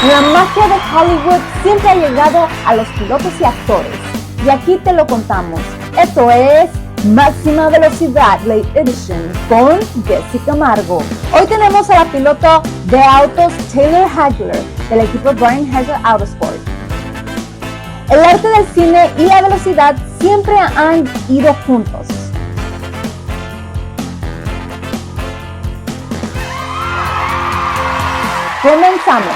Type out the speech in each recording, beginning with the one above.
La magia de Hollywood siempre ha llegado a los pilotos y actores, y aquí te lo contamos. Esto es Máxima Velocidad Late Edition con Jesse Camargo. Hoy tenemos a la piloto de autos Taylor Hagler del equipo Bryan Herta Autosport. El arte del cine y la velocidad siempre han ido juntos. Comenzamos.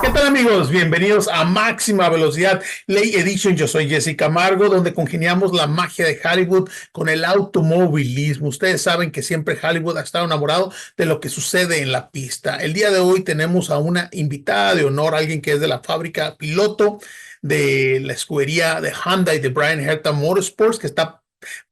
¿Qué tal, amigos? Bienvenidos a Máxima Velocidad Late Edition. Yo soy Jesse Camargo, donde congeniamos la magia de Hollywood con el automovilismo. Ustedes saben que siempre Hollywood ha estado enamorado de lo que sucede en la pista. El día de hoy tenemos a una invitada de honor, alguien que es de la fábrica piloto de la escudería de Hyundai de Bryan Herta Motorsports, que está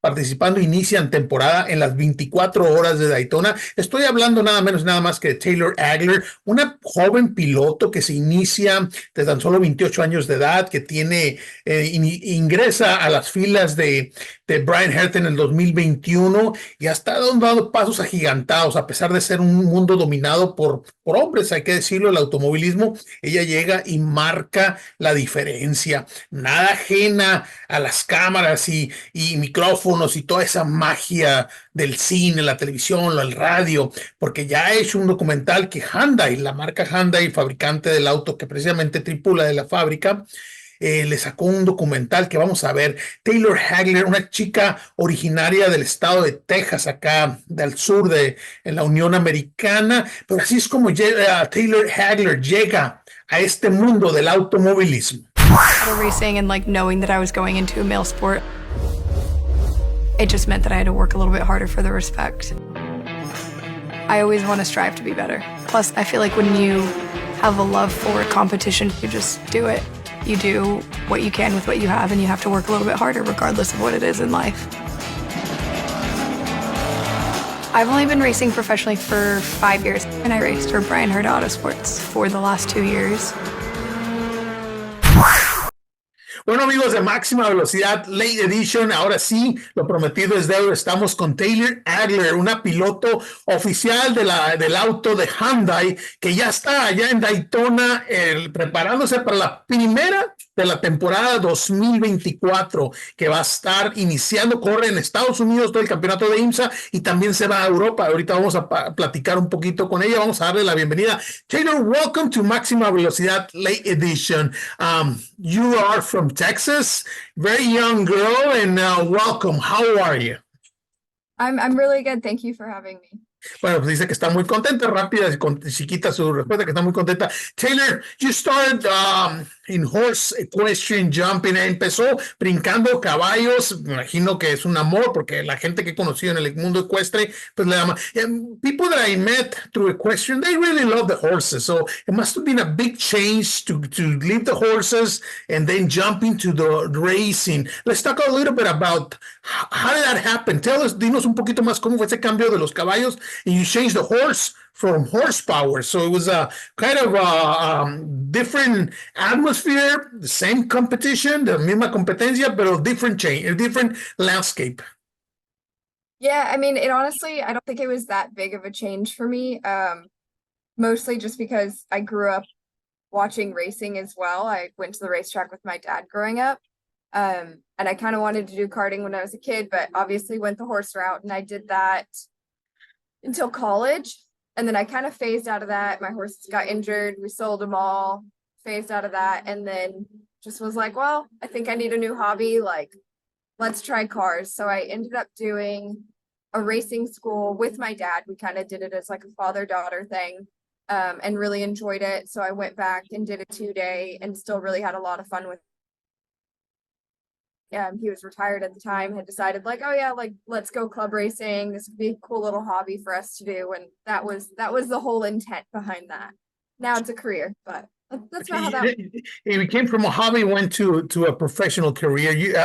participando, inician temporada en las 24 horas de Daytona. Estoy hablando nada menos, nada más que de Taylor Hagler, una joven piloto que se inicia de tan solo 28 años de edad, que tiene, ingresa a las filas de Bryan Herta en el 2021 y ha estado dando pasos agigantados, a pesar de ser un mundo dominado por hombres, hay que decirlo, el automovilismo. Ella llega y marca la diferencia, nada ajena a las cámaras y micrófonos y toda esa magia del cine, la televisión, el radio, porque ya ha hecho un documental que Hyundai, la marca Hyundai, fabricante del auto que precisamente tripula de la fábrica, le sacó un documental que vamos a ver. Taylor Hagler, una chica originaria del estado de Texas, acá del sur en la Unión Americana, pero así es como Taylor Hagler llega a este mundo del automovilismo. Racing and like knowing that I was going into a male sport, it just meant that I had to work a little bit harder for the respect. I always want to strive to be better. Plus, I feel like when you have a love for competition, you just do it. You do what you can with what you have, and you have to work a little bit harder regardless of what it is in life. I've only been racing professionally for 5 years, and I raced for Bryan Herta Autosports for the last 2 years. Bueno, amigos de Máxima Velocidad Late Edition, ahora sí, lo prometido es deuda. Estamos con Taylor Hagler, una piloto oficial del auto de Hyundai, que ya está allá en Daytona preparándose para la primera de la temporada 2024, que va a estar iniciando. Corre en Estados Unidos todo el campeonato de IMSS y también se va a Europa. Ahorita vamos a platicar un poquito con ella. Vamos a darle la bienvenida. Taylor, welcome to Máxima Velocidad Late Edition. You are from Texas, very young girl, and welcome. How are you? I'm really good. Thank you for having me. Bueno, pues dice que está muy contenta, rápida, chiquita su respuesta, que está muy contenta. Taylor, you started in horse equestrian jumping, empezó brincando caballos. Me imagino que es un amor, porque la gente que he conocido en el mundo ecuestre, pues le llama. People that I met through equestrian, they really love the horses, so it must have been a big change to leave the horses and then jump into the racing. Let's talk a little bit about how did that happen. Dinos un poquito más cómo fue ese cambio de los caballos. And you changed the horse from horsepower. So it was a kind of a different atmosphere, the same competition, the misma competencia, but a different change, a different landscape. Yeah, I mean, I don't think it was that big of a change for me. Mostly just because I grew up watching racing as well. I went to the racetrack with my dad growing up. And I kind of wanted to do karting when I was a kid, but obviously went the horse route, and I did that until college, and then I kind of phased out of that. My horses got injured, we sold them all, phased out of that, and then just was like, well, I think I need a new hobby, like let's try cars. So I ended up doing a racing school with my dad. We kind of did it as like a father-daughter thing, and really enjoyed it. So I went back and did a 2-day and still really had a lot of fun with he was retired at the time, had decided like, oh yeah, like let's go club racing. This would be a cool little hobby for us to do. And that was the whole intent behind that. Now it's a career, but that's not how that it came from a hobby, went to a professional career.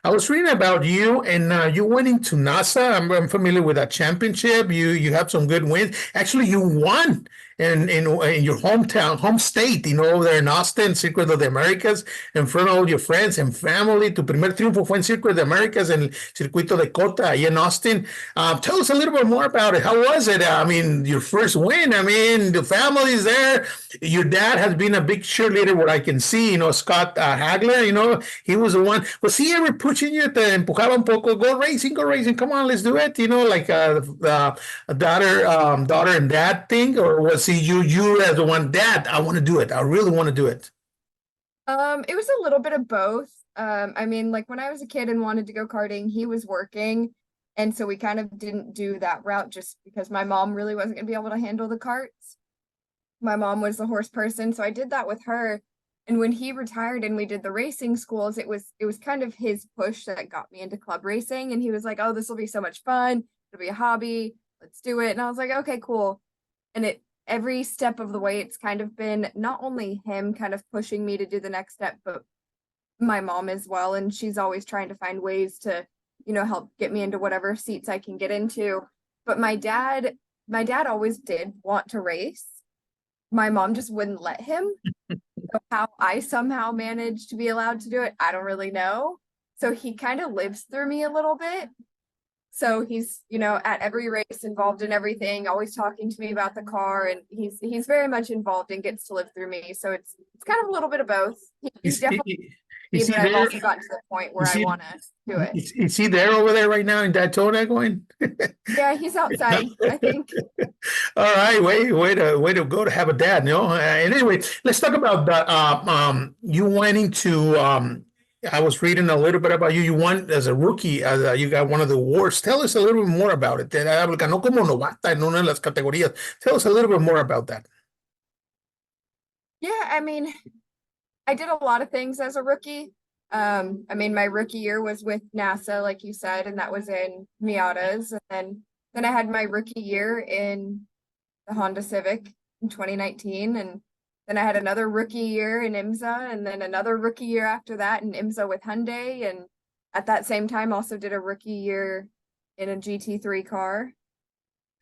I was reading about you, and you went into NASA. I'm familiar with that championship. You had some good wins. Actually, you won in your home state, over there in Austin, Circuit of the Americas, in front of all your friends and family. Tu primer triunfo fue en Circuit of the Americas, en el circuito de Cota, ahí in Austin. Tell us a little bit more about it. How was it? I mean, your first win. I mean, the family's there. Your dad has been a big cheerleader, what I can see. Scott Hagler, he was the one. Was he ever pushing you, te empujaba un poco, go racing, come on, let's do it, like the daughter and dad thing? Or was he you as the one, dad, I want to do it, I really want to do it? It was a little bit of both. I mean, like when I was a kid and wanted to go karting, he was working, and so we kind of didn't do that route just because my mom really wasn't going to be able to handle the karts. My mom was the horse person, so I did that with her. And when he retired and we did the racing schools, it was kind of his push that got me into club racing. And he was like, oh, this will be so much fun. It'll be a hobby. Let's do it. And I was like, okay, cool. And every step of the way, it's kind of been not only him kind of pushing me to do the next step, but my mom as well. And she's always trying to find ways to, help get me into whatever seats I can get into. But my dad always did want to race. My mom just wouldn't let him. So how I somehow managed to be allowed to do it, I don't really know. So he kind of lives through me a little bit. So he's, at every race, involved in everything, always talking to me about the car, and he's very much involved and gets to live through me. So it's kind of a little bit of both. He's definitely, but I've also gotten to the point where I want to do it. Is he there over there right now in Daytona going? Yeah, he's outside, I think. All right, way to go to have a dad, And anyway, let's talk about that. You went into I was reading a little bit about you. You won as a rookie, you got one of the awards. Tell us a little bit more about it. Ganó como novata en una de las categorías. Tell us a little bit more about that. Yeah, I mean, I did a lot of things as a rookie. I mean, my rookie year was with NASA, like you said, and that was in Miatas. And then I had my rookie year in the Honda Civic in 2019. And then I had another rookie year in IMSA, and then another rookie year after that in IMSA with Hyundai. And at that same time, also did a rookie year in a GT3 car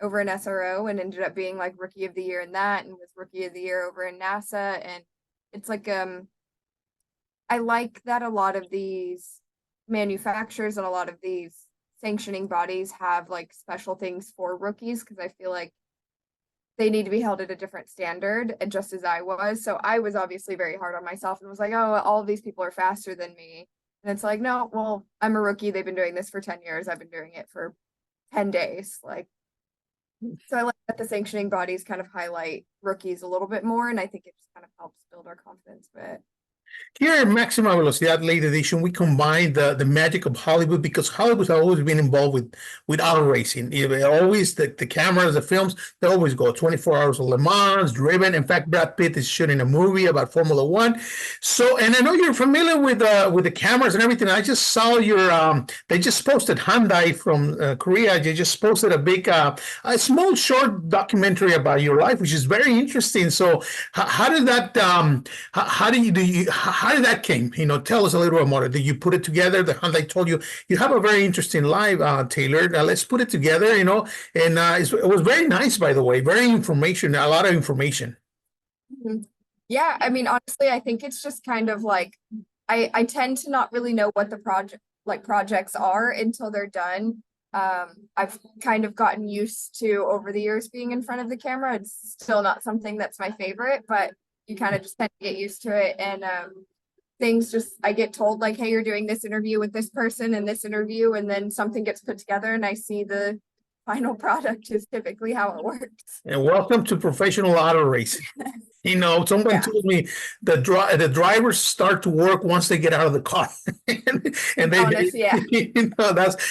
over in SRO, and ended up being like rookie of the year in that, and was rookie of the year over in NASA. And it's like, I like that a lot of these manufacturers and a lot of these sanctioning bodies have like special things for rookies, because I feel like they need to be held at a different standard, just as I was. So I was obviously very hard on myself and was like, oh, all of these people are faster than me. And it's like, no, well, I'm a rookie. They've been doing this for 10 years. I've been doing it for 10 days. So I like that the sanctioning bodies kind of highlight rookies a little bit more. And I think it just kind of helps build our confidence a bit. Here at Máxima Velocidad Late Edition, we combine the magic of Hollywood, because Hollywood's always been involved with auto racing. Always the cameras, the films, they always go 24 hours of Le Mans, driven. In fact, Brad Pitt is shooting a movie about Formula One. So, and I know you're familiar with the cameras and everything. I just saw your they just posted, Hyundai from Korea. They just posted a big, a small short documentary about your life, which is very interesting. So, how did that how did that came? Tell us a little bit more. Did you put it together? I told you have a very interesting life, Taylor. Let's put it together, and it was very nice, by the way. Very information, a lot of information. Mm-hmm. Yeah, I mean, honestly, I think it's just kind of like I tend to not really know what the projects are until they're done. I've kind of gotten used to, over the years, being in front of the camera. It's still not something that's my favorite, but you kind of just tend to get used to it. And things just, I get told like, hey, you're doing this interview with this person and this interview, and then something gets put together and I see the final product is typically how it works. And welcome to professional auto racing. Someone told me the drivers start to work once they get out of the car. and they, honest, yeah.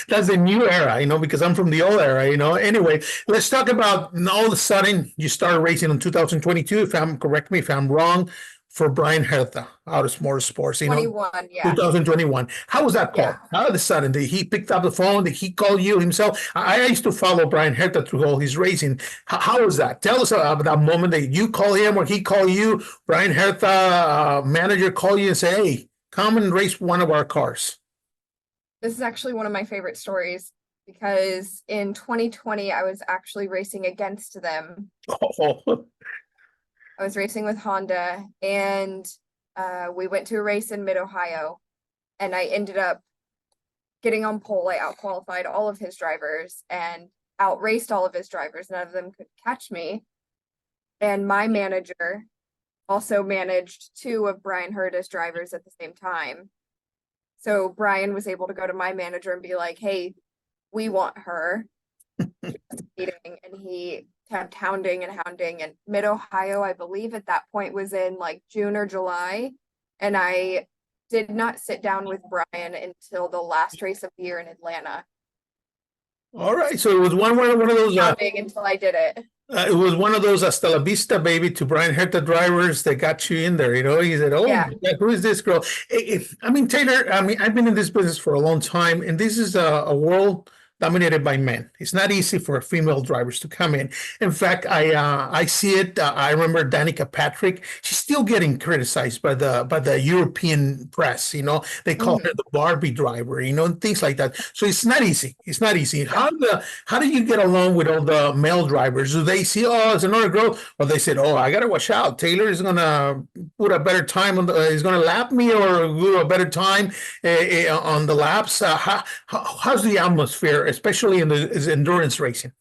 That's the new era, because I'm from the old era, Anyway, let's talk about, all of a sudden you started racing in 2022. Correct me if I'm wrong, for Bryan Herta, Autos Motorsports, 21, yeah. 2021. How was that call? Yeah. How all of a sudden did he pick up the phone? Did he call you himself? I used to follow Bryan Herta through all his racing. How was that? Tell us about that moment that you call him or he call you. Bryan Herta, manager, call you and say, "Hey, come and race one of our cars." This is actually one of my favorite stories. because in 2020, I was actually racing against them. Oh, I was racing with Honda, and we went to a race in Mid-Ohio, and I ended up getting on pole. I out-qualified all of his drivers and outraced all of his drivers. None of them could catch me. And my manager also managed two of Bryan Herta's drivers at the same time. So Bryan was able to go to my manager and be like, hey, we want her. And he kept hounding and hounding. And Mid-Ohio, I believe at that point was in like June or July. And I did not sit down with Bryan until the last race of the year in Atlanta. all right. So it was one of those. Hounding until I did it. It was one of those hasta la vista, baby, to Bryan Herta drivers that got you in there. You know, he said, "Oh, Yeah. who is this girl?" Taylor. I've been in this business for a long time, and this is a world dominated by men. It's not easy for female drivers to come in. In fact, I see it. I remember Danica Patrick. She's still getting criticized by the European press. You know, they call her the Barbie driver. You know, and things like that. So it's not easy. It's not easy. How do you get along with all the male drivers? Do they see, oh, it's another girl, or they said, oh, I gotta watch out. Taylor is gonna put a better time on is gonna lap me or do a better time on the laps? How's the atmosphere, especially in the endurance racing?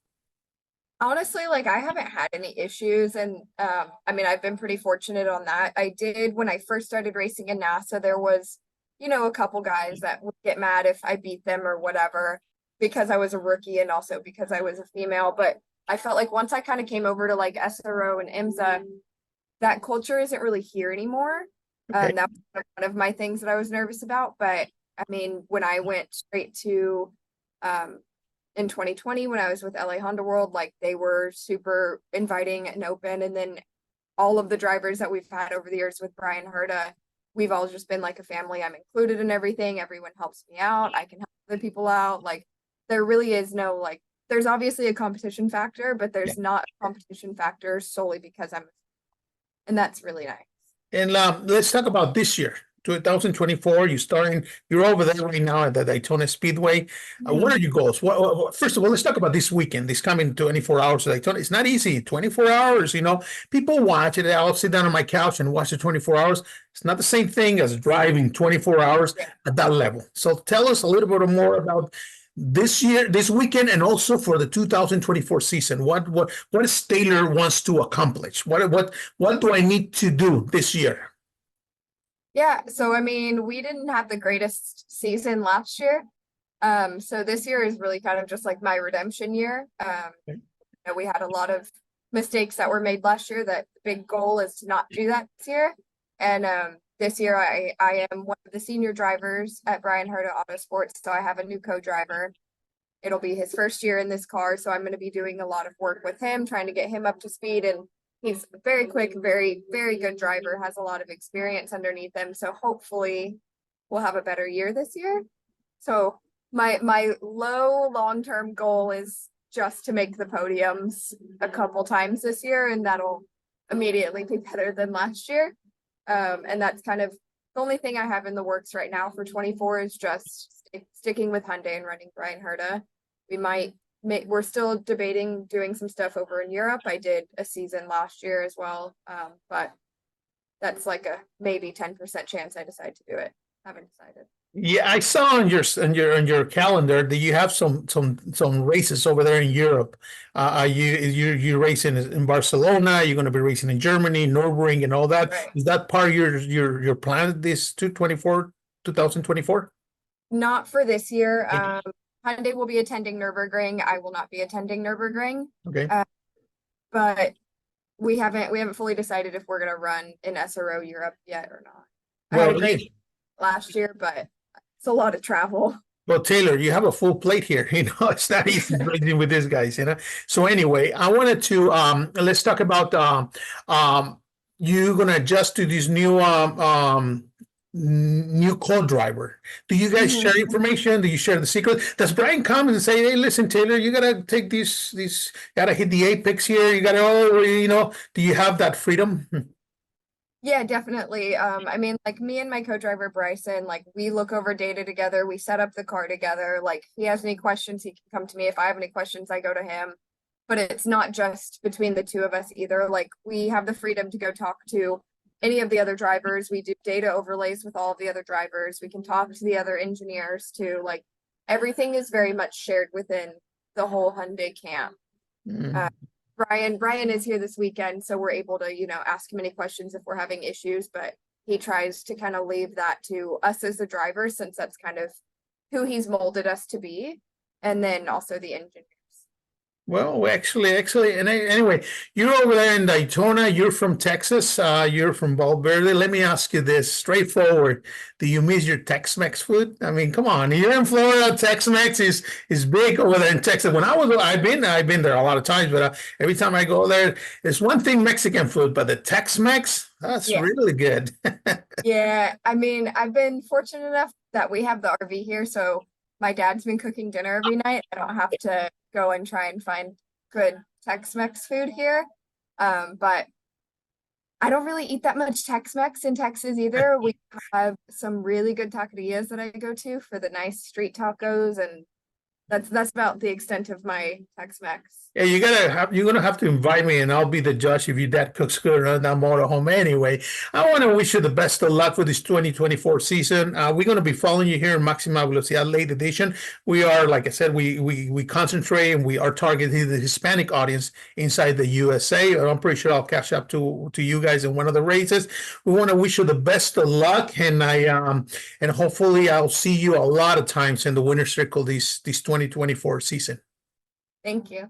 Honestly, like I haven't had any issues, and I've been pretty fortunate on that. I did when I first started racing in NASA, there was, a couple guys that would get mad if I beat them or whatever because I was a rookie and also because I was a female. But I felt like once I kind of came over to like SRO and IMSA, that culture isn't really here anymore. Okay. That was one of my things that I was nervous about. But I mean, when I went straight to in 2020, when I was with LA Honda World, like they were super inviting and open. And then all of the drivers that we've had over the years with Bryan Herta, we've all just been like a family. I'm included in everything. Everyone helps me out. I can help other people out. Like there really is no, like, there's obviously a competition factor, but there's not a competition factor solely because and that's really nice. And let's talk about this year, 2024. You're over there right now at the Daytona Speedway. What are your goals? First of all, let's talk about this weekend, this coming 24 hours of Daytona. It's not easy, 24 hours, people watch it. I'll sit down on my couch and watch the 24 hours. It's not the same thing as driving 24 hours at that level. So tell us a little bit more about this year, this weekend, and also for the 2024 season. What is Taylor wants to accomplish? What do I need to do this year? Yeah, so we didn't have the greatest season last year. So this year is really kind of just like my redemption year. We had a lot of mistakes that were made last year. That the big goal is to not do that this year. And this year I am one of the senior drivers at Bryan Herta Autosports, so I have a new co-driver. It'll be his first year in this car, so I'm going to be doing a lot of work with him, trying to get him up to speed. And he's very quick, very, very good driver, has a lot of experience underneath him. So hopefully we'll have a better year this year. So my low long-term goal is just to make the podiums a couple times this year, and that'll immediately be better than last year. And that's kind of the only thing I have in the works right now for 24 is just sticking with Hyundai and running Bryan Herta. We're still debating doing some stuff over in Europe. I did a season last year as well. But that's like a maybe 10% chance I decide to do it. Haven't decided. Yeah, I saw on your calendar that you have some races over there in Europe. You racing in Barcelona. You're going to be racing in Germany, Nürburgring, and all that. Right. Is that part of your plan this 2024? Not for this year. Hyundai will be attending Nürburgring. I will not be attending Nürburgring. Okay. But we haven't fully decided if we're going to run in SRO Europe yet or not. I had a great last year, but it's a lot of travel. Well, Taylor, you have a full plate here. It's not easy racing with these guys. So anyway, I wanted to let's talk about you're gonna adjust to this new co-driver. Do you guys share information? Do you share the secret? Does Bryan come and say, "Hey, listen, Taylor, you gotta take these, gotta hit the apex here. You gotta, do you have that freedom?" Yeah, definitely. I mean, like me and my co-driver Bryson, like we look over data together, we set up the car together. Like if he has any questions, he can come to me. If I have any questions, I go to him. But it's not just between the two of us either. Like we have the freedom to go talk to any of the other drivers. We do data overlays with all of the other drivers. We can talk to the other engineers too. Like everything is very much shared within the whole Hyundai camp. Mm. Bryan is here this weekend, so we're able to, ask him any questions if we're having issues, but he tries to kind of leave that to us as the drivers, since that's kind of who he's molded us to be, and then also the engineers. Well, actually, anyway, you're over there in Daytona. You're from Texas. You're from Bulverde. Let me ask you this straightforward: do you miss your Tex-Mex food? I mean, come on. You're in Florida. Tex-Mex is big over there in Texas. I've been there a lot of times, but every time I go there, there's one thing: Mexican food. But the Tex-Mex, that's really good. Yeah, I mean, I've been fortunate enough that we have the RV here, so my dad's been cooking dinner every night. I don't have to go and try and find good Tex-Mex food here. But I don't really eat that much Tex-Mex in Texas either. We have some really good taquerias that I go to for the nice street tacos, and that's about the extent of my Tex-Mex. Yeah, you're gonna have to invite me, and I'll be the judge if your dad cooks good or not motorhome. Anyway, I want to wish you the best of luck for this 2024 season. We're gonna be following you here in Máxima Velocidad Late Edition. We are, like I said, we concentrate and we are targeting the Hispanic audience inside the USA. And I'm pretty sure I'll catch up to you guys in one of the races. We want to wish you the best of luck, and and hopefully I'll see you a lot of times in the winner's circle this 2024 season. Thank you.